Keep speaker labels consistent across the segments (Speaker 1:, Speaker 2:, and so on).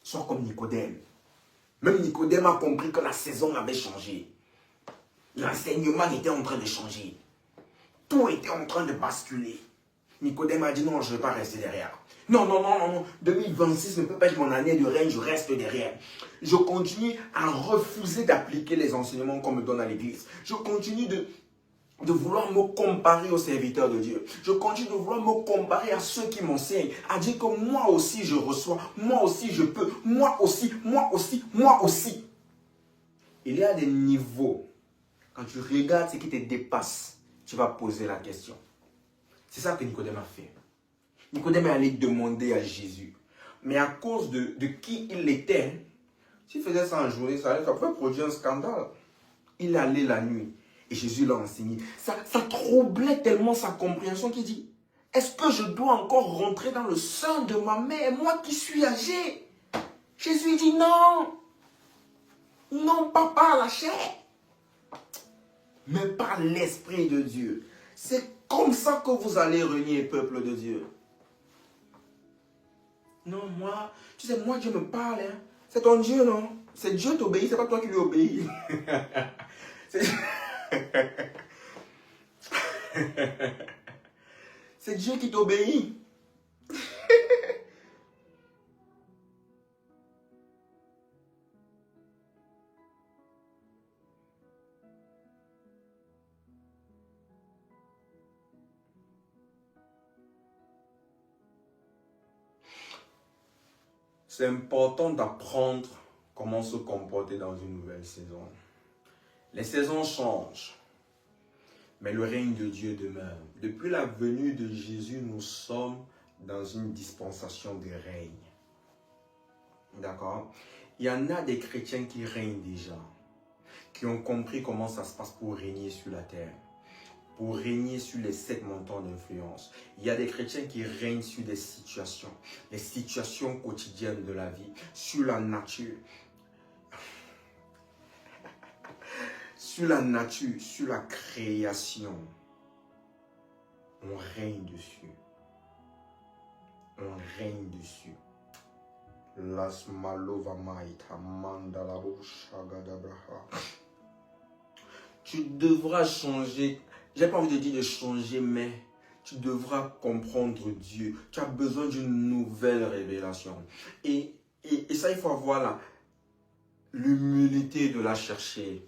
Speaker 1: sois comme Nicodème. Même Nicodème a compris que la saison avait changé. L'enseignement était en train de changer. Tout était en train de basculer. Nicodème a dit non, je ne vais pas rester derrière. Non, non, non, non, non. 2026 ne peut pas être mon année de règne, je reste derrière. Je continue à refuser d'appliquer les enseignements qu'on me donne à l'église. Je continue de vouloir me comparer aux serviteurs de Dieu. Je continue de vouloir me comparer à ceux qui m'enseignent, à dire que moi aussi je reçois, moi aussi je peux, moi aussi, moi aussi, moi aussi. Il y a des niveaux. Quand tu regardes ce qui te dépasse, tu vas poser la question. C'est ça que Nicodème a fait. Nicodème est allé demander à Jésus. Mais à cause de qui il était, s'il faisait ça en journée, ça pouvait produire un scandale. Il allait la nuit. Et Jésus l'a enseigné. Ça troublait tellement sa compréhension qu'il dit, est-ce que je dois encore rentrer dans le sein de ma mère, moi qui suis âgé? Jésus dit non. Non, pas par la chair, mais par l'Esprit de Dieu. C'est comme ça que vous allez régner, peuple de Dieu. Non, moi, tu sais, moi Dieu me parle. Hein. C'est ton Dieu, non? C'est Dieu qui t'obéit, c'est pas toi qui lui obéis. C'est Dieu qui t'obéit. C'est important d'apprendre comment se comporter dans une nouvelle saison. Les saisons changent, mais le règne de Dieu demeure. Depuis la venue de Jésus, nous sommes dans une dispensation de règne. D'accord? Il y en a des chrétiens qui règnent déjà, qui ont compris comment ça se passe pour régner sur la terre, pour régner sur les 7 montants d'influence. Il y a des chrétiens qui règnent sur des situations, les situations quotidiennes de la vie, sur la nature. Sur la nature, sur la création. On règne dessus. On règne dessus. Las malova maita mandalabo shagadabraha. Tu devras changer. J'ai pas envie de dire de changer, mais tu devras comprendre Dieu. Tu as besoin d'une nouvelle révélation. Et ça, il faut avoir l'humilité de la chercher.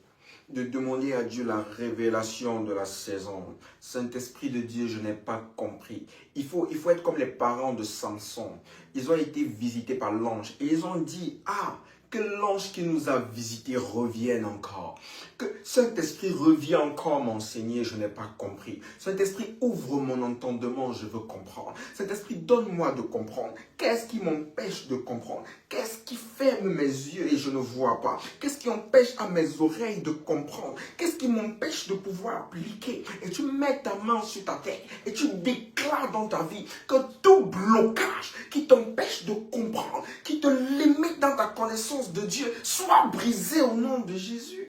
Speaker 1: De demander à Dieu la révélation de la saison. Saint-Esprit de Dieu, je n'ai pas compris. Il faut être comme les parents de Samson. Ils ont été visités par l'ange et ils ont dit, ah, que l'ange qui nous a visités revienne encore. Que Saint-Esprit revienne encore m'enseigner, je n'ai pas compris. Saint-Esprit, ouvre mon entendement, je veux comprendre. Saint-Esprit, donne-moi de comprendre. Qu'est-ce qui m'empêche de comprendre? Qu'est-ce qui ferme mes yeux et je ne vois pas? Qu'est-ce qui empêche à mes oreilles de comprendre? Qu'est-ce qui m'empêche de pouvoir appliquer? Et tu mets ta main sur ta tête et tu déclares dans ta vie que tout blocage qui t'empêche de comprendre, qui te limite dans ta connaissance de Dieu, soit brisé au nom de Jésus.